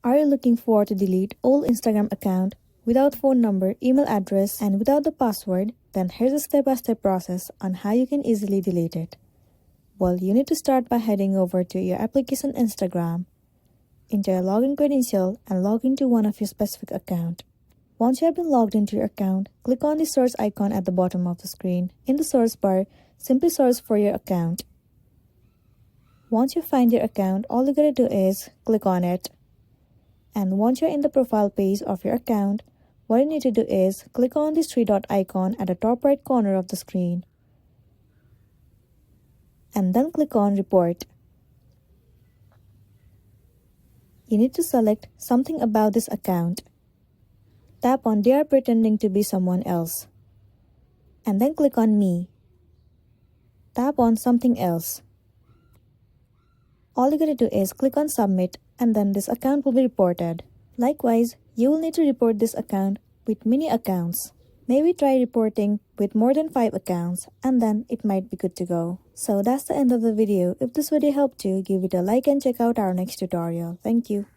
Are you looking for to delete old Instagram account without phone number, email address, and without the password? Then here's a step-by-step process on how you can easily delete it. Well, you need to start by heading over to your application Instagram, into your login credential, and log into one of your specific account. Once you have been logged into your account, click on the search icon at the bottom of the screen. In the search bar, simply search for your account. Once you find your account, all you gotta do is click on it. And once you're in the profile page of your account, what you need to do is click on this three dot icon at the top right corner of the screen. And then click on Report. You need to select something about this account. Tap on They are pretending to be someone else. And then click on Me. Tap on Something else. All you gotta do is click on Submit, and then this account will be reported. Likewise, you will need to report this account with many accounts. Maybe try reporting with more than 5 accounts, and then it might be good to go. So that's the end of the video. If this video helped you, give it a like and check out our next tutorial. Thank you.